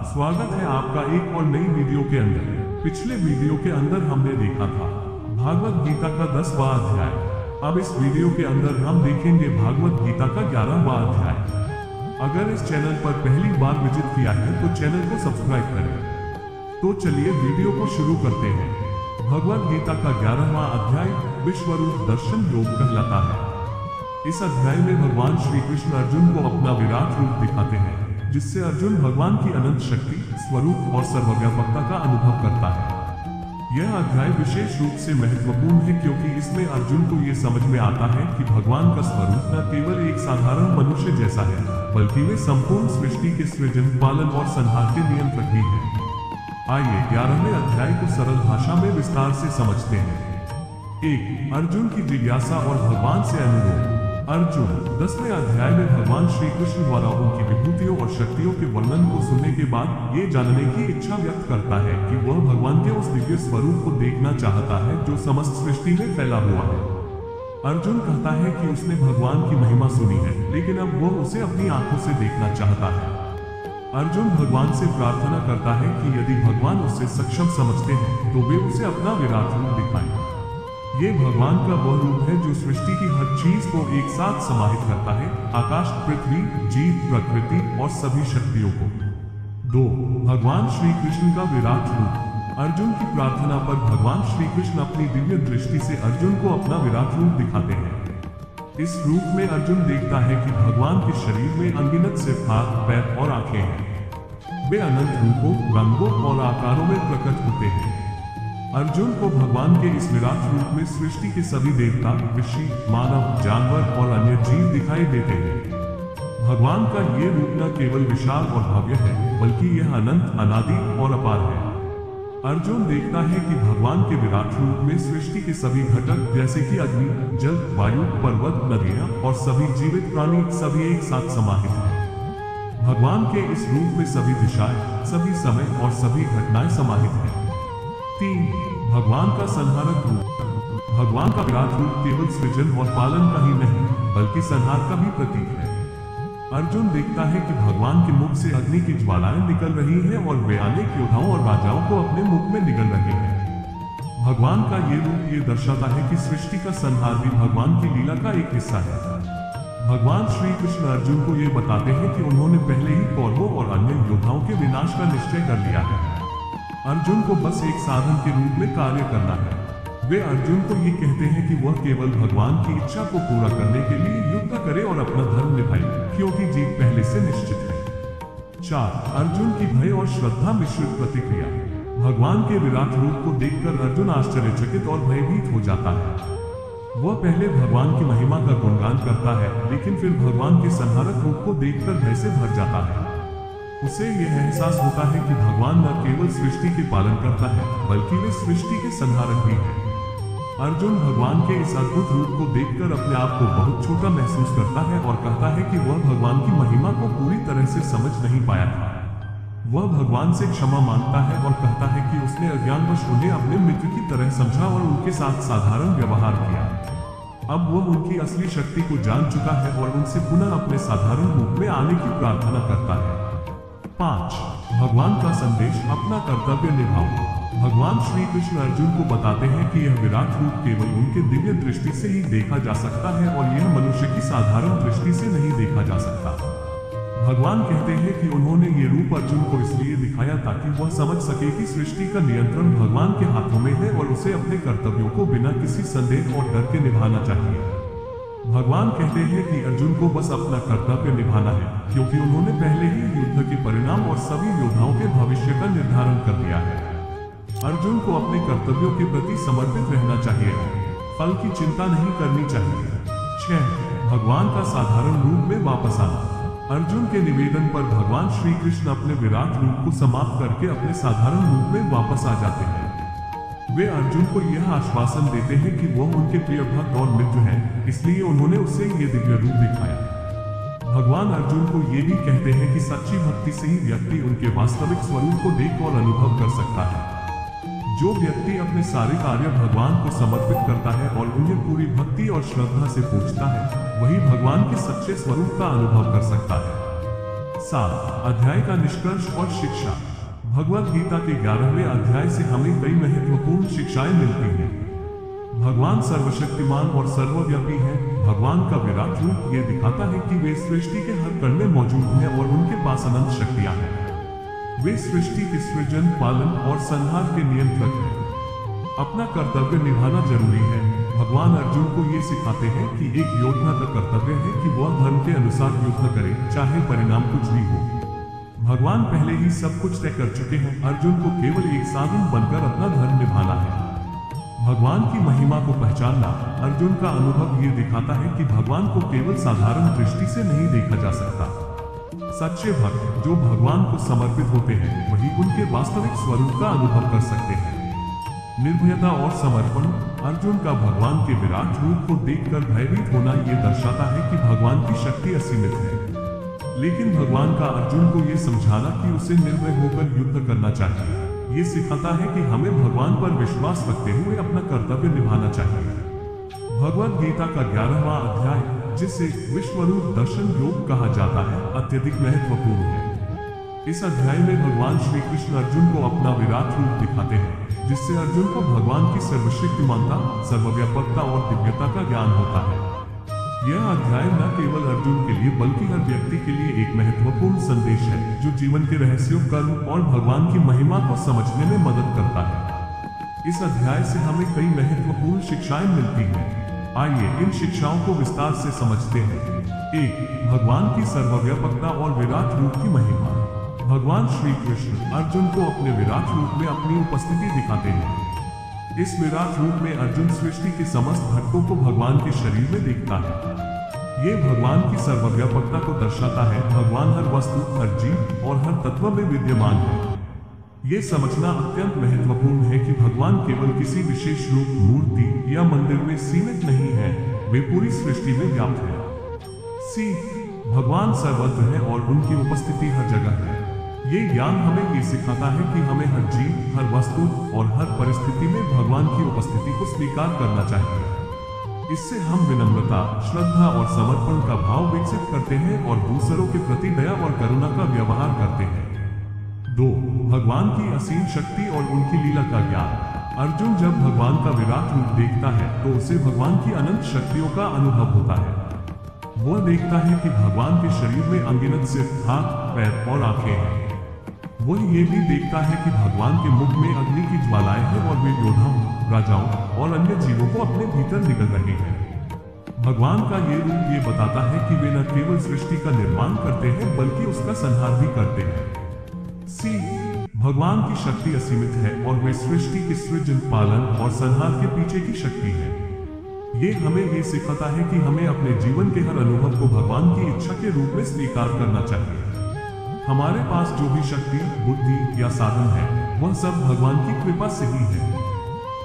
स्वागत है आपका एक और नई वीडियो के अंदर। पिछले वीडियो के अंदर हमने देखा था भागवत गीता का 10वां अध्याय। अब इस वीडियो के अंदर हम देखेंगे भागवत गीता का 11वां अध्याय। अगर इस चैनल पर पहली बार विजिट किया है तो चैनल को सब्सक्राइब करें। तो चलिए वीडियो को शुरू करते हैं। भगवत गीता का 11वां अध्याय विश्वरूप दर्शन योग कहलाता है। इस अध्याय में भगवान श्री कृष्ण अर्जुन को अपना विराट रूप दिखाते हैं, जिससे अर्जुन भगवान की अनंत शक्ति, स्वरूप और सर्वव्यापकता का अनुभव करता है। यह अध्याय विशेष रूप से महत्वपूर्ण है क्योंकि इसमें अर्जुन को ये समझ में आता है कि भगवान का स्वरूप न केवल एक साधारण मनुष्य जैसा है, बल्कि वे संपूर्ण सृष्टि के सृजन, पालन और संहार के नियंत्रक भी हैं। आइए 11वें अध्याय को सरल भाषा में विस्तार से समझते हैं। 1. अर्जुन की जिज्ञासा और भगवान से अनुरोध। अर्जुन 10वें अध्याय में भगवान श्री कृष्ण द्वारा उनकी विभूतियों और शक्तियों के वर्णन को सुनने के बाद ये जानने की इच्छा व्यक्त करता है कि वह भगवान के उस दिव्य स्वरूप को देखना चाहता है जो समस्त सृष्टि में फैला हुआ है। अर्जुन कहता है कि उसने भगवान की महिमा सुनी है, लेकिन अब वह उसे अपनी आंखों से देखना चाहता है। अर्जुन भगवान से प्रार्थना करता है कि यदि भगवान उसे सक्षम समझते हैं तो वे उसे अपना विराट रूप दिखाएं। ये भगवान का वह रूप है जो सृष्टि की हर चीज को एक साथ समाहित करता है, आकाश, पृथ्वी, जीव, प्रकृति और सभी शक्तियों को। 2. भगवान श्री कृष्ण का विराट रूप। अर्जुन की प्रार्थना पर भगवान श्री कृष्ण अपनी दिव्य दृष्टि से अर्जुन को अपना विराट रूप दिखाते हैं। इस रूप में अर्जुन देखता है कि भगवान के शरीर में अनगिनत सिर्फ हाथ, पैर और आंखें हैं। वे अनंत रूपों, रंगों और आकारों में प्रकट होते हैं। अर्जुन को भगवान के इस विराट रूप में सृष्टि के सभी देवता, ऋषि, मानव, जानवर और अन्य जीव दिखाई देते हैं। भगवान का ये रूप न केवल विशाल और भव्य है, बल्कि यह अनंत, अनादि और अपार है। अर्जुन देखता है कि भगवान के विराट रूप में सृष्टि के सभी घटक जैसे कि अग्नि, जल, वायु, पर्वत, नदियां और सभी जीवित प्राणी सभी एक साथ समाहित हैं। भगवान के इस रूप में सभी दिशाएं, सभी समय और सभी घटनाएं समाहित हैं। 3. भगवान का संहारक रूप। भगवान का विराट रूप केवल सृजन और पालन का ही नहीं, बल्कि संहार का भी प्रतीक है। अर्जुन देखता है कि भगवान के मुख से अग्नि की ज्वालाएं निकल रही हैं और वे अनेक योद्धाओं और राजाओं को अपने मुख में निगल रहे हैं। भगवान का ये रूप ये दर्शाता है कि सृष्टि का संहार भी भगवान की लीला का एक हिस्सा है। भगवान श्री कृष्ण अर्जुन को ये बताते हैं कि उन्होंने पहले ही कौरवों और अन्य योद्धाओं के विनाश का निश्चय कर लिया है। अर्जुन को बस एक साधन के रूप में कार्य करना है। वे अर्जुन को ये कहते हैं कि वह केवल भगवान की इच्छा को पूरा करने के लिए युद्ध करे और अपना धर्म निभाए, क्योंकि जीत पहले से निश्चित है। 4. अर्जुन की भय और श्रद्धा मिश्रित प्रतिक्रिया। भगवान के विराट रूप को देखकर अर्जुन आश्चर्यचकित और भयभीत हो जाता है। वह पहले भगवान की महिमा का गुणगान करता है, लेकिन फिर भगवान के संहारक रूप को देखकर भय से भर जाता है। उसे यह एहसास होता है कि भगवान न केवल सृष्टि के पालन करता है, बल्कि वे सृष्टि के संहारक भी हैं। अर्जुन भगवान के इस अद्भुत रूप को देखकर अपने आप को बहुत छोटा महसूस करता है और कहता है कि वह भगवान की महिमा को पूरी तरह से समझ नहीं पाया था। वह भगवान से क्षमा मांगता है और कहता है कि उसने अज्ञानवश उन्हें अपने मित्र की तरह समझा और उनके साथ साधारण व्यवहार किया। अब वह उनकी असली शक्ति को जान चुका है और उनसे पुनः अपने साधारण रूप में आने की प्रार्थना करता है। 5. भगवान का संदेश, अपना कर्तव्य निभाओ। भगवान श्री कृष्ण अर्जुन को बताते हैं कि यह विराट रूप केवल उनके दिव्य दृष्टि से ही देखा जा सकता है और यह मनुष्य की साधारण दृष्टि से नहीं देखा जा सकता। भगवान कहते हैं कि उन्होंने ये रूप अर्जुन को इसलिए दिखाया ताकि वह समझ सके कि सृष्टि का नियंत्रण भगवान के हाथों में है और उसे अपने कर्तव्यों को बिना किसी संदेह और डर के निभाना चाहिए। भगवान कहते हैं कि अर्जुन को बस अपना कर्तव्य निभाना है, क्योंकि उन्होंने पहले ही युद्ध के परिणाम और सभी योद्धाओं के भविष्य का निर्धारण कर दिया है। अर्जुन को अपने कर्तव्यों के प्रति समर्पित रहना चाहिए, फल की चिंता नहीं करनी चाहिए। 6. भगवान का साधारण रूप में वापस आना। अर्जुन के निवेदन पर भगवान श्री कृष्ण अपने विराट रूप को समाप्त करके अपने साधारण रूप में वापस आ जाते हैं। वे अर्जुन को यह आश्वासन देते हैं कि वह उनके प्रिय भक्त और मित्र हैं, इसलिए उन्होंने उसे ये दिव्य रूप दिखाया। भगवान अर्जुन को ये भी कहते हैं कि सच्ची भक्ति से ही व्यक्ति उनके वास्तविक स्वरूप को देख और अनुभव कर सकता है। जो व्यक्ति अपने सारे कार्य भगवान को समर्पित करता है और उन्हें पूरी भक्ति और श्रद्धा से पूछता है, वही भगवान के सच्चे स्वरूप का अनुभव कर सकता है। 7 अध्याय का निष्कर्ष और शिक्षा। भगवद गीता के 11वें अध्याय से हमें कई महत्वपूर्ण शिक्षाएं मिलती हैं। भगवान सर्वशक्तिमान और सर्वव्यापी हैं। भगवान का विराट रूप ये दिखाता है कि वे सृष्टि के हर कण में मौजूद हैं और उनके पास अनंत शक्तियां हैं। वे सृष्टि के सृजन, पालन और संहार के नियंत्रक हैं। अपना कर्तव्य निभाना जरूरी है। भगवान अर्जुन को ये सिखाते हैं कि एक योद्धा का कर्तव्य है कि वह धर्म के अनुसार युद्ध करे, चाहे परिणाम कुछ भी हो। भगवान पहले ही सब कुछ तय कर चुके हैं। अर्जुन को केवल एक साधन बनकर अपना धर्म निभाना है। भगवान की महिमा को पहचानना। अर्जुन का अनुभव ये दिखाता है कि भगवान को केवल साधारण दृष्टि से नहीं देखा जा सकता। सच्चे भक्त जो भगवान को समर्पित होते हैं वही उनके वास्तविक स्वरूप का अनुभव कर सकते हैं। निर्भयता और समर्पण। अर्जुन का भगवान के विराट रूप को देखकर भयभीत होना ये दर्शाता है कि भगवान की शक्ति असीमित है। लेकिन भगवान का अर्जुन को ये समझाना कि उसे निर्भय होकर युद्ध करना चाहिए, ये सिखाता है कि हमें भगवान पर विश्वास रखते हुए अपना कर्तव्य निभाना चाहिए। भगवद गीता का 11वां अध्याय, जिसे विश्वरूप दर्शन योग कहा जाता है, अत्यधिक महत्वपूर्ण है। इस अध्याय में भगवान श्री कृष्ण अर्जुन को अपना विराट रूप दिखाते हैं, जिससे अर्जुन को भगवान की सर्वशक्तिमानता, सर्वव्यापकता और दिव्यता का ज्ञान होता है। यह अध्याय न केवल अर्जुन के लिए बल्कि हर व्यक्ति के लिए एक महत्वपूर्ण संदेश है, जो जीवन के रहस्यों, कर्म और भगवान की महिमा को समझने में मदद करता है। इस अध्याय से हमें कई महत्वपूर्ण शिक्षाएं मिलती हैं। आइए इन शिक्षाओं को विस्तार से समझते हैं। 1 भगवान की सर्वव्यापकता और विराट रूप की महिमा। भगवान श्री कृष्ण अर्जुन को अपने विराट रूप में अपनी उपस्थिति दिखाते हैं। इस विराट रूप में अर्जुन सृष्टि के समस्त घटकों को भगवान के शरीर में देखता है। ये भगवान की सर्वव्यापकता को दर्शाता है। भगवान हर वस्तु, हर जीव और हर तत्व में विद्यमान है। ये समझना अत्यंत महत्वपूर्ण है कि भगवान केवल किसी विशेष रूप, मूर्ति या मंदिर में सीमित नहीं है, वे पूरी सृष्टि में व्याप्त है। सी भगवान सर्वत्र है और उनकी उपस्थिति हर जगह है। ये ज्ञान हमें ये सिखाता है कि हमें हर जीव, हर वस्तु और हर परिस्थिति में भगवान की उपस्थिति को स्वीकार करना चाहिए। इससे हम विनम्रता, श्रद्धा और समर्पण का भाव विकसित करते हैं और दूसरों के प्रति दया और करुणा का व्यवहार करते हैं। 2 भगवान की असीम शक्ति और उनकी लीला का ज्ञान। अर्जुन जब भगवान का विराट रूप देखता है तो उसे भगवान की अनंत शक्तियों का अनुभव होता है। वह देखता है कि भगवान के शरीर में अनगिनत सिर, हाथ, पैर और आंखें हैं। वह ये भी देखता है कि भगवान के मुख में अग्नि की ज्वालाएं हैं और वे योद्धाओं, राजाओं और अन्य जीवों को अपने भीतर निकल रहे हैं। भगवान का ये रूप ये बताता है कि वे न केवल सृष्टि का निर्माण करते हैं बल्कि उसका संहार भी करते हैं। सी भगवान की शक्ति असीमित है और वे सृष्टि के सृजन, पालन और संहार के पीछे की शक्ति है। ये हमें ये सिखाता है कि हमें अपने जीवन के हर अनुभव को भगवान की इच्छा के रूप में स्वीकार करना चाहिए। हमारे पास जो भी शक्ति, बुद्धि या साधन है, वह सब भगवान की कृपा से ही है।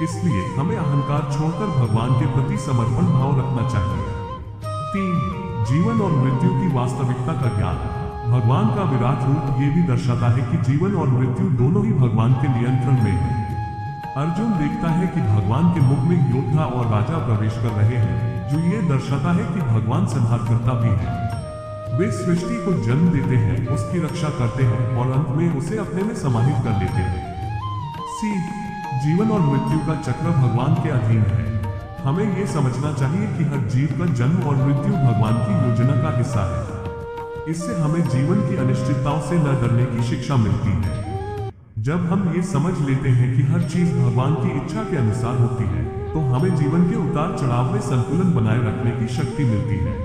इसलिए हमें अहंकार छोड़कर भगवान के प्रति समर्पण भाव रखना चाहिए। 3 जीवन और मृत्यु की वास्तविकता का ज्ञान। भगवान का विराट रूप ये भी दर्शाता है कि जीवन और मृत्यु दोनों ही भगवान के नियंत्रण में है। अर्जुन देखता है कि भगवान के मुख में योद्धा और राजा प्रवेश कर रहे हैं, जो ये दर्शाता है कि भगवान संहारकर्ता भी है। वे सृष्टि को जन्म देते हैं, उसकी रक्षा करते हैं और अंत में उसे अपने में समाहित कर लेते हैं। सी जीवन और मृत्यु का चक्र भगवान के अधीन है। हमें यह समझना चाहिए कि हर जीव का जन्म और मृत्यु भगवान की योजना का हिस्सा है। इससे हमें जीवन की अनिश्चितताओं से न डरने की शिक्षा मिलती है। जब हम ये समझ लेते हैं कि हर चीज भगवान की इच्छा के अनुसार होती है, तो हमें जीवन के उतार चढ़ाव में संतुलन बनाए रखने की शक्ति मिलती है।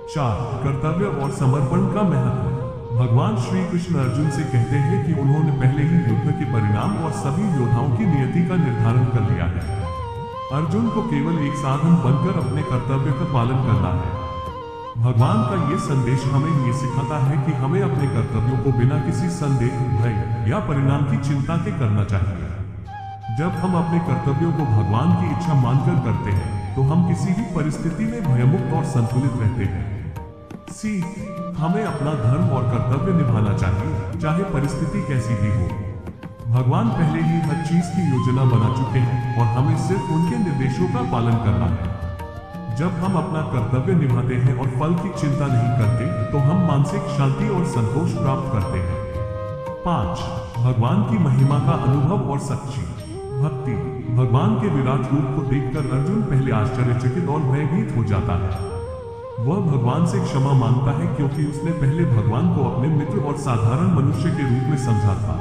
4 कर्तव्य और समर्पण का महत्व। भगवान श्री कृष्ण अर्जुन से कहते हैं कि उन्होंने पहले ही युद्ध के परिणाम और सभी योद्धाओं की नियति का निर्धारण कर लिया है। अर्जुन को केवल एक साधन बनकर अपने कर्तव्य का पालन करना है। भगवान का ये संदेश हमें ये सिखाता है कि हमें अपने कर्तव्यों को बिना किसी संदेह, भय या परिणाम की चिंता के करना चाहिए। जब हम अपने कर्तव्यों को भगवान की इच्छा मानकर करते हैं, तो हम किसी भी परिस्थिति में भयमुक्त और संतुलित रहते हैं। सी हमें अपना धर्म और कर्तव्य निभाना चाहिए, चाहे परिस्थिति कैसी भी हो। भगवान पहले ही हर चीज की योजना बना चुके हैं और हमें सिर्फ उनके निर्देशों का पालन करना है। जब हम अपना कर्तव्य निभाते हैं और फल की चिंता नहीं करते तो हम मानसिक शांति और संतोष प्राप्त करते हैं। 5. भगवान की महिमा का अनुभव और सच्ची भक्ति। भगवान के विराट रूप को देखकर अर्जुन पहले आश्चर्यचकित और भयभीत हो जाता है। वह भगवान से क्षमा मांगता है क्योंकि उसने पहले भगवान को अपने मित्र और साधारण मनुष्य के रूप में समझा था।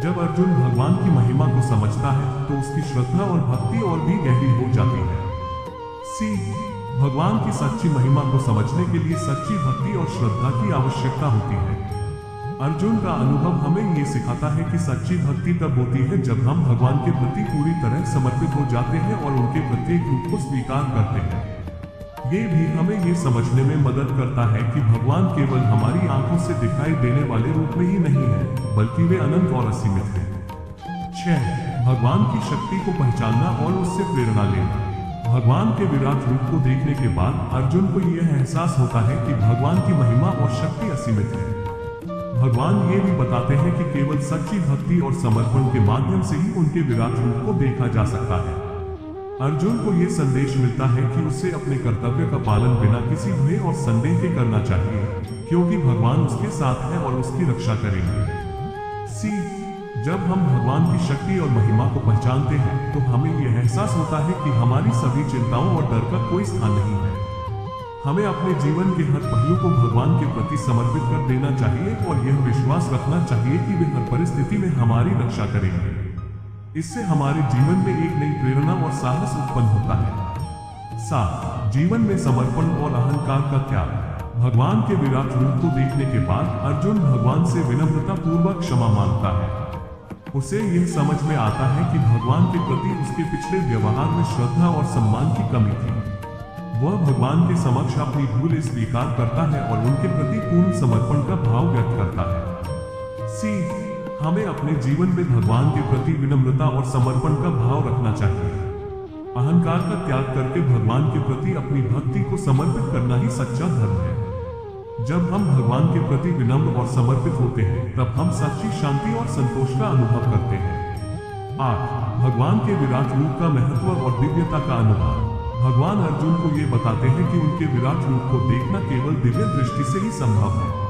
जब अर्जुन भगवान की महिमा को समझता है तो उसकी श्रद्धा और भक्ति और भी गहरी हो जाती है। सी. भगवान की सच्ची महिमा को समझने के लिए सच्ची भक्ति और श्रद्धा की आवश्यकता होती है। अर्जुन का अनुभव हमें ये सिखाता है कि सच्ची भक्ति तब होती है जब हम भगवान के प्रति पूरी तरह समर्पित हो जाते हैं और उनके प्रत्येक रूप को स्वीकार करते हैं। ये भी हमें ये समझने में मदद करता है कि भगवान केवल हमारी आंखों से दिखाई देने वाले रूप में ही नहीं है, बल्कि वे अनंत और असीमित हैं। 6. भगवान की शक्ति को पहचानना और उससे प्रेरणा लेना। भगवान के विराट रूप को देखने के बाद अर्जुन को यह एहसास होता है कि भगवान की महिमा और शक्ति असीमित है। भगवान ये भी बताते हैं कि केवल सच्ची भक्ति और समर्पण के माध्यम से ही उनके विराट रूप को देखा जा सकता है। अर्जुन को यह संदेश मिलता है कि उसे अपने कर्तव्य का पालन बिना किसी भय और संदेह के करना चाहिए, क्योंकि भगवान उसके साथ है और उसकी रक्षा करेंगे। सी. जब हम भगवान की शक्ति और महिमा को पहचानते हैं तो हमें यह एहसास होता है कि हमारी सभी चिंताओं और डर का कोई स्थान नहीं है। हमें अपने जीवन के हर पहलू को भगवान के प्रति समर्पित कर देना चाहिए और यह विश्वास रखना चाहिए कि वे हर परिस्थिति में हमारी रक्षा करेंगे। इससे हमारे जीवन में एक नई प्रेरणा और साहस उत्पन्न होता है। 7. जीवन में समर्पण और अहंकार का त्याग। भगवान के विराट रूप को देखने के बाद अर्जुन भगवान से विनम्रता पूर्वक क्षमा मांगता है। उसे यह समझ में आता है कि भगवान के प्रति उसके पिछले व्यवहार में श्रद्धा और सम्मान की कमी थी। वह भगवान के समक्ष अपनी भूलें स्वीकार करता है और उनके प्रति पूर्ण समर्पण का भाव व्यक्त करता है। सी. हमें अपने जीवन में भगवान के प्रति विनम्रता और समर्पण का भाव रखना चाहिए। अहंकार का त्याग करके भगवान के प्रति अपनी भक्ति को समर्पित करना ही सच्चा धर्म है। जब हम भगवान के प्रति विनम्र और समर्पित होते हैं तब हम सच्ची शांति और संतोष का अनुभव करते हैं। 8. भगवान के विराट रूप का महत्व और दिव्यता का अनुभव। भगवान अर्जुन को ये बताते हैं कि उनके विराट रूप को देखना केवल दिव्य दृष्टि से ही संभव है।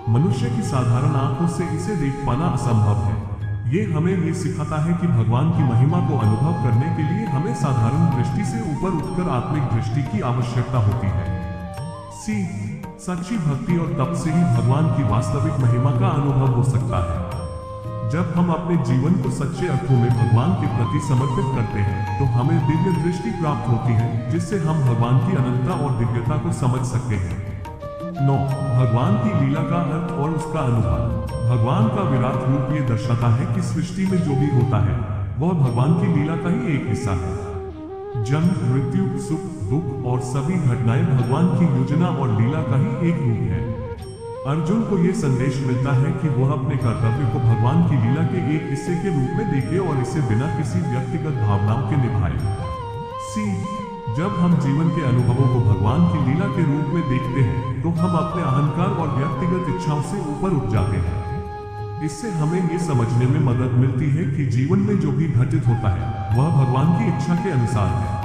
मनुष्य की साधारण आंखों से इसे देख पाना असंभव है। ये हमें ये सिखाता है कि भगवान की महिमा को अनुभव करने के लिए हमें साधारण दृष्टि से ऊपर उठकर आत्मिक दृष्टि की आवश्यकता होती है। सी. सच्ची भक्ति और तप से ही भगवान की वास्तविक महिमा का अनुभव हो सकता है। जब हम अपने जीवन को सच्चे अर्थों में भगवान के प्रति समर्पित करते हैं तो हमें दिव्य दृष्टि प्राप्त होती है, जिससे हम भगवान की अनंतता और दिव्यता को समझ सकते हैं। 9. भगवान की लीला का अर्थ और उसका अनुभव। भगवान का विराट रूप ये दर्शाता है कि सृष्टि में जो भी होता है वह भगवान की लीला का ही एक हिस्सा है। जन्म, मृत्यु, सुख, दुख और सभी घटनाएं भगवान की योजना और लीला का ही एक रूप है। अर्जुन को यह संदेश मिलता है कि वह अपने कर्तव्य को भगवान की लीला के एक हिस्से के रूप में देखे और इसे बिना किसी व्यक्तिगत भावनाओं के निभाए। सी. जब हम जीवन के अनुभवों को भगवान की लीला के रूप में देखते हैं तो हम अपने अहंकार और व्यक्तिगत इच्छाओं से ऊपर उठ जाते हैं। इससे हमें ये समझने में मदद मिलती है कि जीवन में जो भी घटित होता है वह भगवान की इच्छा के अनुसार है।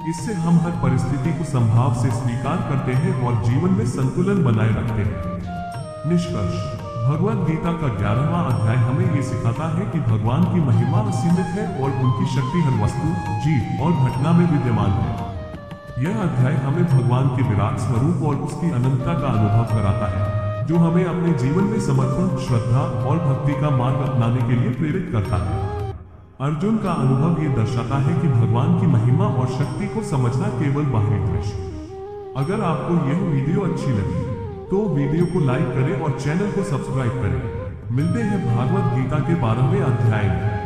इससे हम हर परिस्थिति को संभाव से स्वीकार करते हैं और जीवन में संतुलन बनाए रखते हैं। निष्कर्ष। भगवद गीता का 11वां अध्याय हमें ये सिखाता है कि भगवान की महिमा असीमित है और उनकी शक्ति हर वस्तु, जीव और घटना में विद्यमान है। यह अध्याय हमें भगवान के विराट स्वरूप और उसकी अनंतता का अनुभव कराता है, जो हमें अपने जीवन में समर्पण, श्रद्धा और भक्ति का मार्ग अपनाने के लिए प्रेरित करता है। अर्जुन का अनुभव ये दर्शाता है कि भगवान की महिमा और शक्ति को समझना केवल बाहरी दृश्य। अगर आपको यह वीडियो अच्छी लगी तो वीडियो को लाइक करें और चैनल को सब्सक्राइब करें। मिलते हैं भागवत गीता के 12वें अध्याय में।